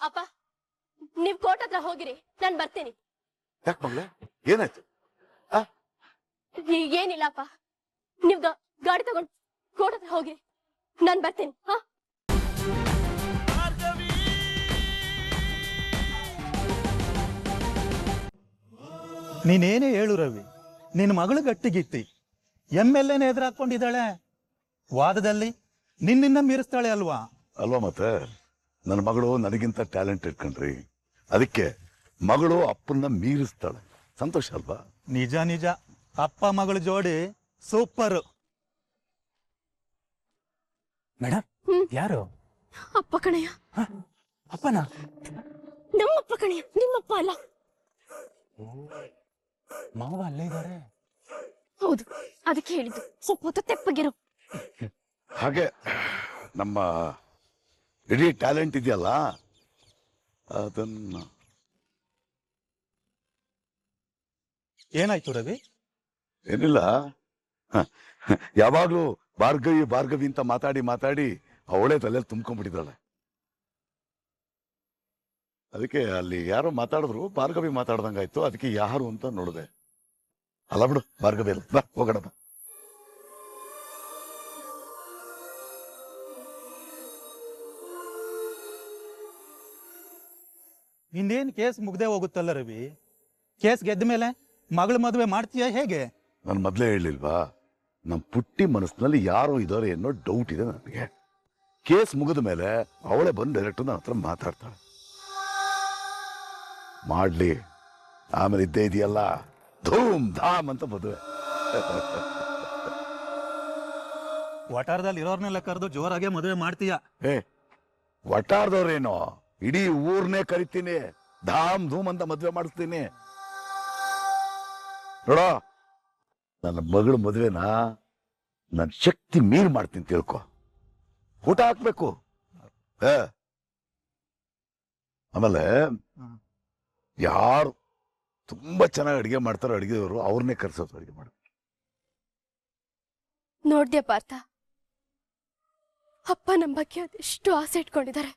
ಅಪ್ಪ ನೀವ್ ಕೋರ್ಟ್ ಹತ್ರ ಹೋಗಿರಿ, ನಾನ್ ಬರ್ತೀನಿ. ಯಾಕೆ ಮಗಳೇ, ಏನಾಯ್ತು? ಏನಿಲ್ಲಪ್ಪ, ನೀವ್ ಗಾಡಿ ತಗೊಂಡ್ ಕೋರ್ಟ್ ಹತ್ರ ಹೋಗಿರಿ, ನಾನ್ ಬರ್ತೀನಿ. ಹಾ, ನೀನೇನೇ ಹೇಳು ರವಿ, ನಿನ್ನ ಮಗಳು ಗಟ್ಟಿಗಿತ್ತಿ MLA ಎದುರಾಕೊಂಡಿದ್ದಾಳೆ. ವಾದದಲ್ಲಿ ನಿನ್ನ ಮೀರಿಸ್ತಾಳೆ ಅಲ್ವಾ? ಅಲ್ವಾ ಮತ್ತೆ, ನನ್ನ ಮಗಳು ನನಗಿಂತ ಟ್ಯಾಲೆಂಟ್ ಇಟ್ಕೊಂಡ್ರಿ, ಅದಕ್ಕೆ ಮಗಳು ಅಪ್ಪನ್ನ ಮೀರಿಸ್ತಾಳೆ. ಸಂತೋಷ ಅಲ್ವಾ? ನಿಜ ನಿಜ, ಅಪ್ಪ ಮಗಳ ಜೋಡಿ ಸೂಪರ್. ಮೇಡಮ್, ಯಾರು? ಅಪ್ಪ ಕಣಯ್ಯ. ಅಪ್ಪನ? ನಮ್ಮಪ್ಪ ಕಣಯ್ಯ, ನಿಮ್ಮಪ್ಪ ಅಲ್ಲ. ಮಾವ ಅಲ್ಲೇ ಇದ್ದಾರೆ. ಹೌದು, ಅದಕ್ಕೆ ಹೇಳಿದ್ದು ಸ್ವಲ್ಪ ಹೊತ್ತು ತೆಪ್ಪಗಿರು. ಹಾಗೆ ನಮ್ಮ ಇಡೀ ಟ್ಯಾಲೆಂಟ್ ಇದೆಯಲ್ಲ, ಅದನ್ನ ಏನಾಯ್ತು ರವಿ? ಏನಿಲ್ಲ, ಯಾವಾಗ್ಲೂ ಭಾರ್ಗವಿ ಭಾರ್ಗವಿ ಅಂತ ಮಾತಾಡಿ ಮಾತಾಡಿ ಅವಳೇ ತಲೆಯಲ್ಲಿ ತುಂಬ್ಕೊಂಡ್ಬಿಟ್ಟಿದ್ದಾಳೆ. ಅದಕ್ಕೆ ಅಲ್ಲಿ ಯಾರೋ ಮಾತಾಡಿದ್ರು, ಭಾರ್ಗವಿ ಮಾತಾಡ್ದಂಗಾಯ್ತು. ಅದಕ್ಕೆ ಯಾರು ಅಂತ ನೋಡಿದೆ. ಅಲ್ಲ ಬಿಡು, ಭಾರ್ಗವಿ ಅಲ್ಲ, ಬಾ ಹೋಗೋಣ ಬಾ. ಇನ್ನೇನ್ ಕೇಸ್ ಮುಗ್ದೇ ಹೋಗುತ್ತಲ್ಲ ರವಿ? ಕೇಸ್ ಗೆದ್ದ ಮೇಲೆ ಮಗಳ ಮದುವೆ ಮಾಡ್ತೀಯ ಹೇಗೆ? ನಾನು ಮೊದ್ಲೇ ಹೇಳಿಲ್ವಾ, ನಮ್ಮ ಪುಟ್ಟಿ ಮನಸ್ಸಿನಲ್ಲಿ ಯಾರೋ ಇದಾರೆ ಅನ್ನೋ ಡೌಟ್ ಇದೆ ನನಗೆ. ಕೇಸ್ ಮುಗಿದ ಮೇಲೆ ಅವಳೇ ಬಂದು ಡೈರೆಕ್ಟ್ ನನ್ನ ಹತ್ರ ಮಾತಾಡ್ತಾಳೆ. ಮಾಡ್ಲಿ, ಆಮೇಲೆ ಇದ್ದೇ ಇದೆಯಲ್ಲ ಧೂಮ್ ಧಾಮ್ ಅಂತ ಮದುವೆ. ವಟಾರದಲ್ಲಿ ಇರೋರ್ನೆಲ್ಲ ಕರೆದು ಜೋರಾಗೆ ಮದುವೆ ಮಾಡ್ತೀಯ? ವಟಾರದವ್ರೇನೋ, ಇಡೀ ಊರ್ನೇ ಕರಿತೀನಿ, ಧಾಮ್ ಧೂಮ್ ಅಂತ ಮದುವೆ ಮಾಡಿಸ್ತೀನಿ. ನೋಡೋ, ನನ್ನ ಮಗಳ ಮದುವೆನ ನನ್ನ ಶಕ್ತಿ ಮೀರ್ ಮಾಡ್ತೀನಿ ತಿಳ್ಕೊ. ಊಟ ಹಾಕ್ಬೇಕು. ಆಮೇಲೆ ಯಾರು ತುಂಬಾ ಚೆನ್ನಾಗಿ ಅಡಿಗೆ ಮಾಡ್ತಾರೋ ಅಡಿಗೆದವರು ಅವ್ರನ್ನೇ ಕರ್ಸೋದು ಅಡಿಗೆ ಮಾಡ. ನೋಡ್ದ್ಯಾ ಪಾರ್ಥ, ಅಪ್ಪ ನಮ್ಮ ಬಗ್ಗೆ ಅದೆಷ್ಟು ಆಸೆ ಇಟ್ಕೊಂಡಿದ್ದಾರೆ.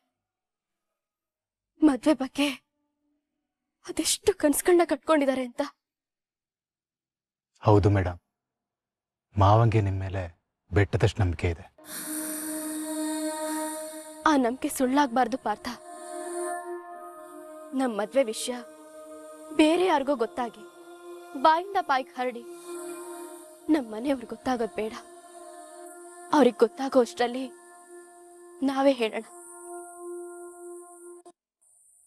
ಮದ್ವೆ ಬಗ್ಗೆ ಅದೆಷ್ಟು ಕನ್ಸ್ಕಂಡ ಕಟ್ಕೊಂಡಿದ್ದಾರೆ ಅಂತ. ಹೌದು ಮೇಡಮ್, ಮಾವಂಗೆ ನಿಮ್ಮ ಮೇಲೆ ಬೆಟ್ಟದಷ್ಟು ನಂಬಿಕೆ ಇದೆ. ಆ ನಂಬಿಕೆ ಸುಳ್ಳಾಗ್ಬಾರ್ದು ಪಾರ್ಥ. ನಮ್ಮ ಮದ್ವೆ ವಿಷಯ ಬೇರೆ ಯಾರಿಗೋ ಗೊತ್ತಾಗಿ ಬಾಯಿಂದ ಬಾಯಿಗೆ ಹರಡಿ ನಮ್ಮ ಮನೆಯವ್ರಿಗೆ ಗೊತ್ತಾಗೋದು ಬೇಡ. ಅವ್ರಿಗೆ ಗೊತ್ತಾಗೋ ಅಷ್ಟರಲ್ಲಿ ನಾವೇ ಹೇಳೋಣ.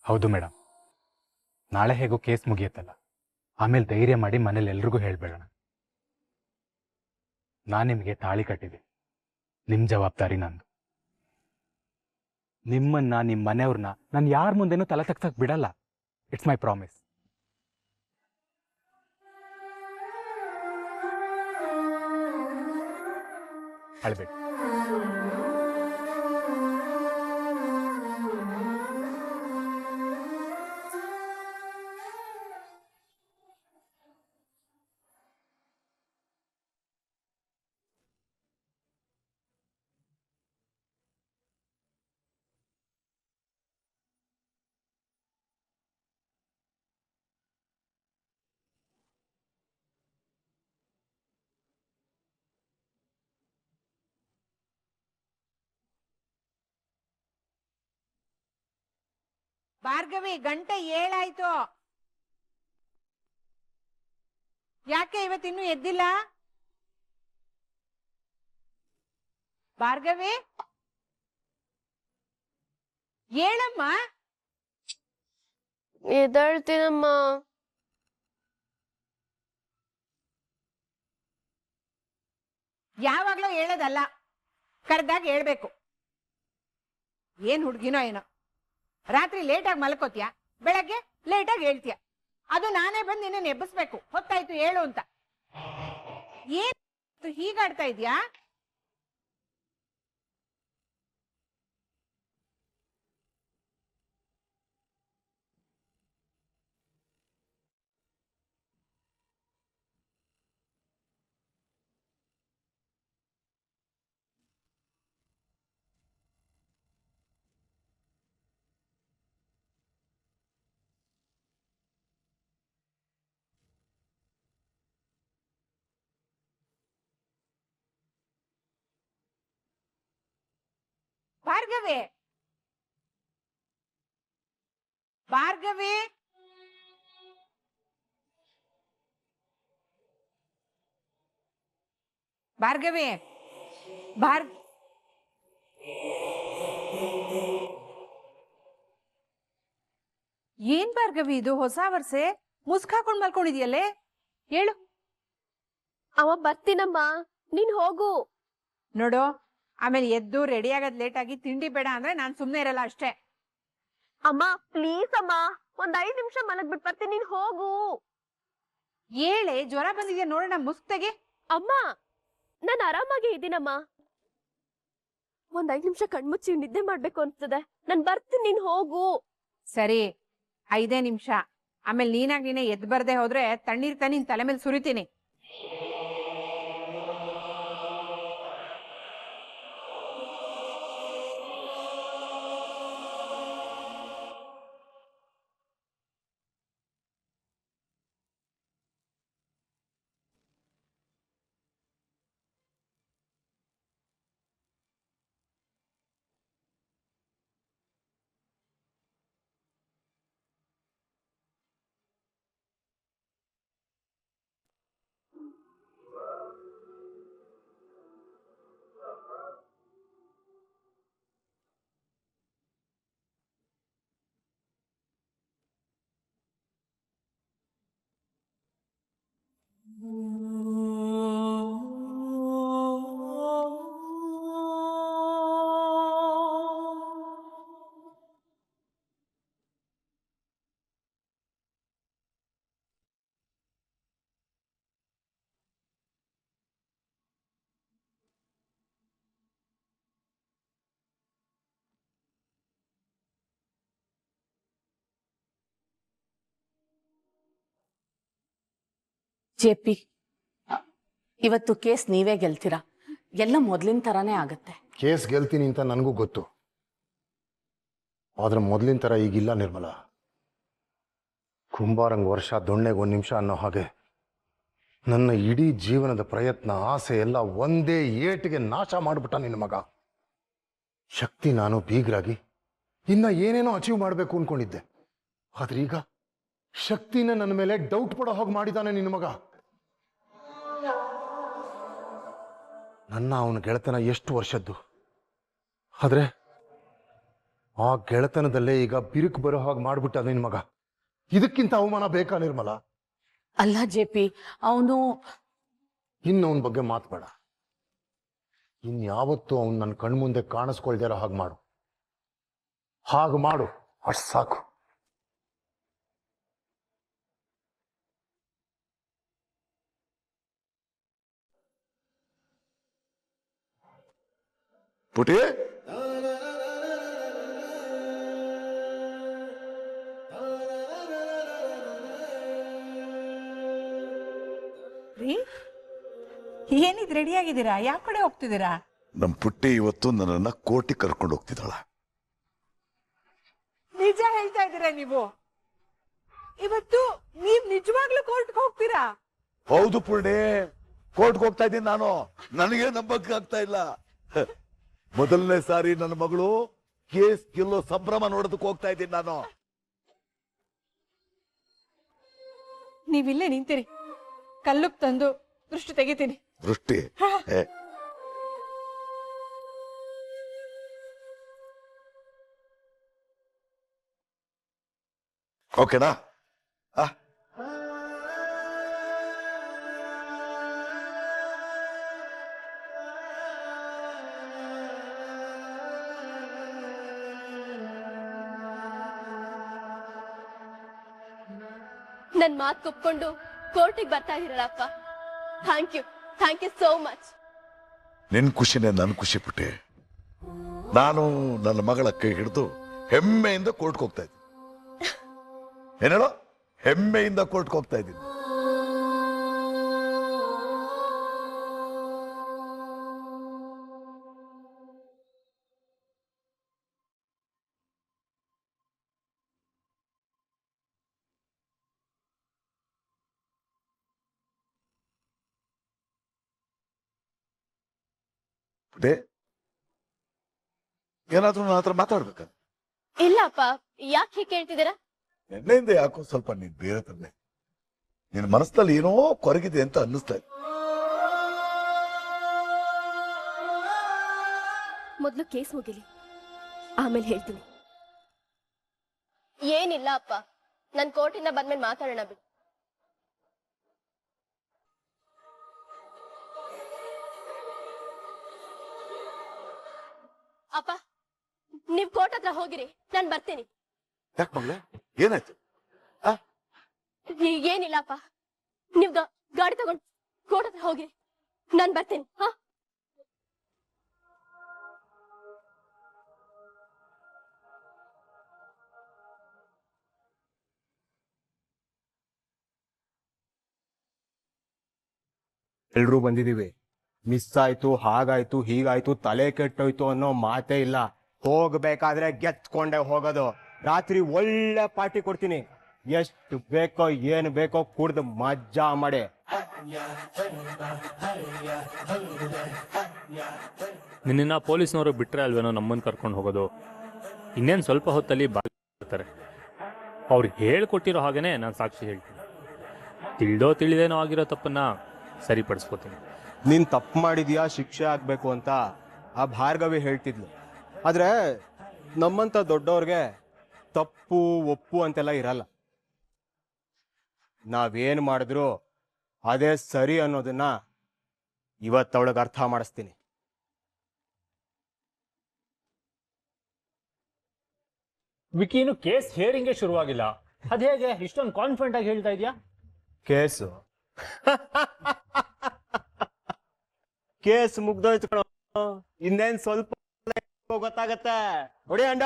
ಹೌದು ಮೇಡಮ್, ನಾಳೆ ಹೇಗೋ ಕೇಸ್ ಮುಗಿಯತ್ತಲ್ಲ, ಆಮೇಲೆ ಧೈರ್ಯ ಮಾಡಿ ಮನೇಲಿ ಎಲ್ರಿಗೂ ಹೇಳ್ಬೇಡೋಣ. ನಾನು ನಿಮಗೆ ತಾಳಿ ಕಟ್ಟಿದೆ, ನಿಮ್ಮ ಜವಾಬ್ದಾರಿ ನಂದು. ನಿಮ್ಮನ್ನ, ನಿಮ್ಮ ಮನೆಯವ್ರನ್ನ ನಾನು ಯಾರ ಮುಂದೆನೂ ತಲೆ ತಗ್ಸಕ್ ಬಿಡಲ್ಲ. It's my promise. ಅಳ್ಬೇಡಿ. ಭಾರ್ಗವಿ, ಗಂಟೆ 7 ಆಯ್ತು. ಯಾಕೆ ಇವತ್ತಿನ್ನೂ ಎದ್ದಿಲ್ಲ? ಭಾರ್ಗವಿ, ಹೇಳಮ್ಮ. ಎದ್ದೇಳ್ತೀನಮ್ಮ. ಯಾವಾಗ್ಲೂ ಹೇಳೋದಲ್ಲ, ಕರೆದಾಗ ಹೇಳ್ಬೇಕು. ಏನ್ ಹುಡ್ಗಿನೋ ಏನೋ, ರಾತ್ರಿ ಲೇಟಾಗಿ ಮಲ್ಕೋತ್ಯ, ಬೆಳಗ್ಗೆ ಲೇಟಾಗಿ ಹೇಳ್ತೀಯ. ಅದು ನಾನೇ ಬಂದು ನಿನ್ನ ಎಬ್ಬಿಸ್ಬೇಕು. ಹೊತ್ತಾಯ್ತು ಹೇಳು ಅಂತ. ಏನ್ ಹೀಗಾಡ್ತಾ ಇದ್ಯಾ? ಭಾರ್ಗವಿ ಭಾರ್ಗವಿ ಭಾರ್ಗವಿ ಭಾರ್ ಏನ್ ಭಾರ್ಗವಿ ಇದು ಹೊಸ ವರ್ಷೆ ಮುಸ್ಕ್ ಹಾಕೊಂಡ್ ಮಲ್ಕೊಂಡಿದ್ಯಲ್ಲೇ ಹೇಳು. ಅವ ಬರ್ತೀನಮ್ಮ, ನೀನ್ ಹೋಗು. ನೋಡು, ಆಮೇಲೆ ಎದ್ದು ರೆಡಿ ಆಗೋದ್ ಲೇಟ್ ಆಗಿ ತಿಂಡಿ ಬೇಡ ಅಂದ್ರೆ ನಾನ್ ಸುಮ್ನೆ ಇರಲ್ಲ ಅಷ್ಟೇ. ಅಮ್ಮ ಪ್ಲೀಸ್ ಅಮ್ಮ, ಒಂದ್ 5 ನಿಮಿಷ ಮಲಗ್ ಬಿಟ್ ಬರ್ತೀನಿ, ನೀನ್ ಹೋಗು. ಏಳೆ ಜ್ವರ ಬಂದಿದ್ಯಾ ನೋಡೋಣ, ಮುಸ್ಕ್ ತೆಗಿ. ಅಮ್ಮ ನಾನ್ ಆರಾಮಾಗಿ ಇದ್ದೀನಮ್ಮ. ಒಂದ್ 5 ನಿಮಿಷ ಕಣ್ಮುಚ್ಚಿ ನಿದ್ದೆ ಮಾಡ್ಬೇಕು ಅನ್ಸ್ತದೆ, ನಾನ್ ಬರ್ತೀನಿ, ನೀನ್ ಹೋಗು. ಸರಿ 5 ನಿಮಿಷ, ಆಮೇಲೆ ನೀನೇ ಎದ್ದು ಬರ್ದೆ ಹೋದ್ರೆ ತಣ್ಣೀರ್ ನಿನ್ ತಲೆ ಮೇಲೆ ಸುರಿತೀನಿ. ಜೆಪಿ, ಇವತ್ತು ಕೇಸ್ ನೀವೇ ಗೆಲ್ತೀರಾ. ಎಲ್ಲ ಮೊದ್ಲಿನ ತರಾನೇ ಆಗತ್ತೆ. ಕೇಸ್ ಗೆಲ್ತೀನಿ ಅಂತ ನನಗೂ ಗೊತ್ತು, ಆದ್ರೆ ಮೊದಲಿನ ಥರ ಈಗಿಲ್ಲ ನಿರ್ಮಲ. ಕುಂಬಾರಂಗ್ ವರ್ಷ ದೊಣ್ಣೆಗೆ 1 ನಿಮಿಷ ಅನ್ನೋ ಹಾಗೆ ನನ್ನ ಇಡೀ ಜೀವನದ ಪ್ರಯತ್ನ, ಆಸೆ ಎಲ್ಲ ಒಂದೇ ಏಟಿಗೆ ನಾಶ ಮಾಡಿಬಿಟ್ಟ ನಿನ್ನ ಮಗ. ಶಕ್ತಿ ನಾನು ಬೀಗ್ರಾಗಿ ಇನ್ನ ಏನೇನೋ ಅಚೀವ್ ಮಾಡಬೇಕು ಅನ್ಕೊಂಡಿದ್ದೆ, ಆದ್ರೆ ಈಗ ಶಕ್ತಿನ ನನ್ನ ಮೇಲೆ ಡೌಟ್ ಪಡೋ ಹಾಗೆ ಮಾಡಿದ್ದಾನೆ ನಿನ್ನ ಮಗ. ನನ್ನ ಅವನ ಗೆಳೆತನ ಎಷ್ಟು ವರ್ಷದ್ದು, ಆದ್ರೆ ಆ ಗೆಳೆತನದಲ್ಲೇ ಈಗ ಬಿರುಕು ಬರೋ ಹಾಗೆ ಮಾಡ್ಬಿಟ್ಟ ನಿನ್ನ ಮಗ. ಇದಕ್ಕಿಂತ ಅವಮಾನ ಬೇಕಾ ನಿರ್ಮಲ? ಅಲ್ಲ ಜೆಪಿ, ಅವನು ಇನ್ನು ಅವನ ಬಗ್ಗೆ ಮಾತಬೇಡ. ಇನ್ಯಾವತ್ತೂ ಅವನು ನನ್ನ ಕಣ್ಮುಂದೆ ಕಾಣಿಸ್ಕೊಳ್ದಿರೋ ಹಾಗೆ ಮಾಡು. ಹಾಗೆ ಮಾಡು, ಅಷ್ಟು ಸಾಕು. ಪುಟಿ, ರೀ, ಏನಿದ್ ರೆಡಿ ಆಗಿದ್ದೀರಾ? ಯಾವ ಕಡೆ ಹೋಗ್ತಿದ್ದೀರಾ? ನಮ್ ಪುಟ್ಟಿ ಇವತ್ತು ನನ್ನನ್ನ ಕೋರ್ಟಿಗೆ ಕರ್ಕೊಂಡು ಹೋಗ್ತಿದ್ದಾಳ. ನಿಜ ಹೇಳ್ತಾ ಇದ್ದೀರಾ ನೀವು? ಇವತ್ತು ನೀವ್ ನಿಜವಾಗ್ಲೂ ಕೋರ್ಟ್ಗೆ ಹೋಗ್ತೀರಾ? ಹೌದು ಪೂರ್ಣಿ, ಕೋರ್ಟ್ಗೆ ಹೋಗ್ತಾ ಇದ್ದೀನಿ ನಾನು. ನನಗೆ ನಂಬಕ್ಕೆ ಆಗ್ತಾ ಇಲ್ಲ. ಮೊದಲನೇ ಸಾರಿ ನನ್ನ ಮಗಳು ಕೇಸ್ ಗೆಲ್ಲೋ ಸಂಭ್ರಮ ನೋಡೋದಕ್ಕೆ ಹೋಗ್ತಾ ಇದ್ದೀನಿ ನಾನು. ನೀವಿಲ್ಲೇ ನಿಂತಿರಿ, ಕಲ್ಲುಕ್ ತಂದು ದೃಷ್ಟಿ ತೆಗಿತೀನಿ. ದೃಷ್ಟಿ ಏ, ಓಕೆನಾ? ನನ್ ಮಾತ್ ಒಪ್ಕೊಂಡು ಕೋರ್ಟಿಗೆ ಬರ್ತಾ ಇದೀರಲ್ಲಪ್ಪ, ಥ್ಯಾಂಕ್ ಯು ಸೋ ಮಚ್. ನಿನ್ ಖುಷಿನೇ ನನ್ ಖುಷಿ ಪುಟ್ಟಿ. ನಾನು ನನ್ನ ಮಗಳ ಕೈ ಹಿಡಿದು ಹೆಮ್ಮೆಯಿಂದ ಕೋರ್ಟ್ಗೆ ಹೋಗ್ತಾ ಇದ್ದೀನಿ. ಏನೇಳೋ, ಹೆಮ್ಮೆಯಿಂದ ಕೋರ್ಟ್ಗೆ ಹೋಗ್ತಾ ಇದ್ದೀನಿ. ಪುಟ್ಟಿ, ಏನಾದ್ರೂ ನನ್ನ ಹತ್ರ ಮಾತಾಡ್ಬೇಕಂತ. ಇಲ್ಲಪ್ಪ, ಯಾಕೆ ಹೀಗೆ ಕೇಳ್ತಿದ್ದೀರಾ? ನಿನ್ನೆಯಿಂದ ಯಾಕೋ ಸ್ವಲ್ಪ ನೀನ್ ಬೇರೆ ತಂದೆ, ನಿನ್ನ ಮನಸ್ಸಲ್ಲಿ ಏನೋ ಕೊರಗಿದೆ ಅಂತ ಅನ್ನಿಸ್ತಾ ಇದೆ. ಮೊದ್ಲು ಕೇಸ್ ಮುಗಿಲಿ, ಆಮೇಲೆ ಹೇಳ್ತೀನಿ. ಏನಿಲ್ಲ ಅಪ್ಪ, ನನ್ ಕೋರ್ಟಿಂದ ಬಂದ್ಮೇಲೆ ಮಾತಾಡೋಣ ಬಿಡು. ಅಪ್ಪ, ನೀವ್ ಕೋರ್ಟ್ ಹತ್ರ ಹೋಗಿರಿ, ನಾನ್ ಬರ್ತೀನಿ. ಯಾಕೆ ಮಗಳೇ, ಏನಾಯ್ತು? ಏನಿಲ್ಲ ಅಪ್ಪ, ನೀವ್ ಗಾಡಿ ತಗೊಂಡ್ ಕೋರ್ಟ್ ಹತ್ರ ಹೋಗಿರಿ, ನಾನ್ ಬರ್ತೀನಿ. ಹಾ, ಎಲ್ರೂ ಬಂದಿದೀವಿ. ಮಿಸ್ ಆಯ್ತು, ಹಾಗಾಯ್ತು, ಹೀಗಾಯ್ತು, ತಲೆ ಕೆಟ್ಟೋಯ್ತು ಅನ್ನೋ ಮಾತೇ ಇಲ್ಲ. ಹೋಗ್ಬೇಕಾದ್ರೆ ಗೆತ್ಕೊಂಡೆ ಹೋಗೋದು. ರಾತ್ರಿ ಒಳ್ಳೆ ಪಾರ್ಟಿ ಕೊಡ್ತೀನಿ. ಎಷ್ಟು ಬೇಕೋ ಏನು ಬೇಕೋ ಕುಡ್ದು ಮಜಾ ಮಾಡಿ. ನಿನ್ನ ಪೊಲೀಸ್ನವರು ಬಿಟ್ರೆ ಅಲ್ವೇನೋ ನಮ್ಮನ್ನು ಕರ್ಕೊಂಡು ಹೋಗೋದು. ಇನ್ನೇನು ಸ್ವಲ್ಪ ಹೊತ್ತಲ್ಲಿ ಬರ್ತಾರೆ. ಅವ್ರು ಹೇಳ್ಕೊಟ್ಟಿರೋ ಹಾಗೇನೆ ನಾನು ಸಾಕ್ಷಿ ಹೇಳ್ತೀನಿ. ತಿಳಿದೇನೋ ಆಗಿರೋ ತಪ್ಪನ್ನ ಸರಿಪಡಿಸ್ಕೋತೀನಿ. ನೀನ್ ತಪ್ಪು ಮಾಡಿದ್ಯಾ, ಶಿಕ್ಷೆ ಆಗ್ಬೇಕು ಅಂತ ಆ ಭಾರ್ಗವಿ ಹೇಳ್ತಿದ್ಲು. ಆದ್ರೆ ನಮ್ಮಂತ ದೊಡ್ಡವ್ರಿಗೆ ತಪ್ಪು ಒಪ್ಪು ಅಂತೆಲ್ಲ ಇರಲ್ಲ. ನಾವೇನ್ ಮಾಡಿದ್ರು ಅದೇ ಸರಿ ಅನ್ನೋದನ್ನ ಇವತ್ತವಳಿಗೆ ಅರ್ಥ ಮಾಡಿಸ್ತೀನಿ. ವಿಕಿನು ಕೇಸ್ ಹಿಯರಿಂಗೇ ಶುರುವಾಗಿಲ್ಲ. ಅದೇಗೆ ಇಷ್ಟೊಂದು ಕಾನ್ಫಿಡೆಂಟ್ ಆಗಿ ಹೇಳ್ತಾ ಇದೆಯಾ? ಕೇಸು ಕೇಸ್ ಮುಗ್ದೋಯ್ತು ಕಣೋ. ಇನ್ನೇನ್ ಸ್ವಲ್ಪ ಗೊತ್ತಾಗತ್ತೆ. ಹೊಡಿ ಅಂಡ.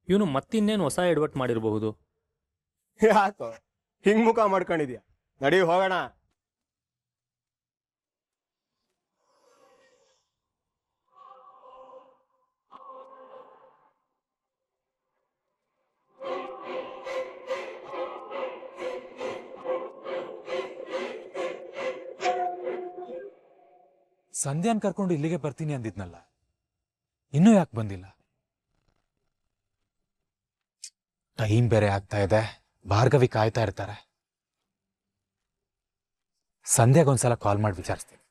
ಇವನು ಮತ್ತಿನ್ನೇನು ಹೊಸ ಎಡವಟ್ ಮಾಡಿರಬಹುದು. ಯಾಕೋ ಹಿಂಗ್ ಮುಖ ಮಾಡ್ಕೊಂಡಿದ್ಯಾ? ನಡಿ ಹೋಗೋಣ. ಸಂಧ್ಯಾನ್ ಕರ್ಕೊಂಡು ಇಲ್ಲಿಗೆ ಬರ್ತೀನಿ ಅಂದಿದ್ನಲ್ಲ, ಇನ್ನೂ ಯಾಕೆ ಬಂದಿಲ್ಲ? ಟೈಮ್ ಬೇರೆ ಆಗ್ತಾ ಇದೆ, ಭಾರ್ಗವಿ ಕಾಯ್ತಾ ಇರ್ತಾರೆ. ಸಂಧ್ಯಾಗೊಂದ್ಸಲ ಕಾಲ್ ಮಾಡಿ ವಿಚಾರಿಸ್ತೀನಿ.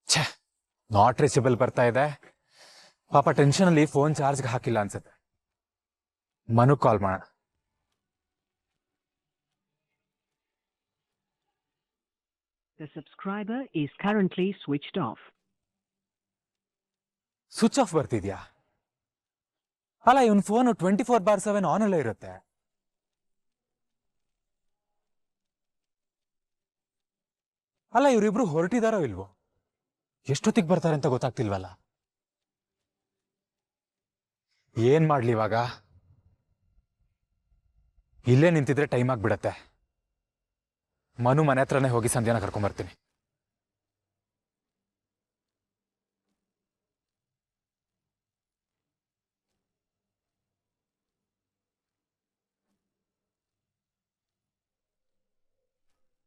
ಛೇ, ನಾಟ್ ರೀಚಬಲ್ ಬರ್ತಾ ಇದೆ. ಪಾಪ ಟೆನ್ಷನ್ ಅಲ್ಲಿ ಫೋನ್ ಚಾರ್ಜ್ಗೆ ಹಾಕಿಲ್ಲ ಅನ್ಸುತ್ತೆ. ಮನು ಕಾಲ್ ಮಾಡೋಣ. The subscriber is currently switched off. Switch off ಬರ್ತಿದ್ಯಾ? ಅಲ್ಲ, ಇವನ್ ಫೋನ್ 24/7 ಆನ್ ಅಲ್ಲೇ ಇರುತ್ತೆ. ಅಲ್ಲ, ಇವರಿಬ್ರು ಹೊರಟಿದಾರೋ ಇಲ್ವೋ? ಎಷ್ಟೊತ್ತಿಗೆ ಬರ್ತಾರೆ ಅಂತ ಗೊತ್ತಾಗ್ತಿಲ್ವಲ್ಲ. ಏನ್ ಮಾಡ್ಲಿ ಇವಾಗ? ಇಲ್ಲೇ ನಿಂತಿದ್ರೆ ಟೈಮ್ ಆಗ್ಬಿಡತ್ತೆ. ಮನು ಮನೆ ಹತ್ರನೇ ಹೋಗಿ ಸಂಧ್ಯಾನ ಕರ್ಕೊಂಡ್ ಬರ್ತೀನಿ.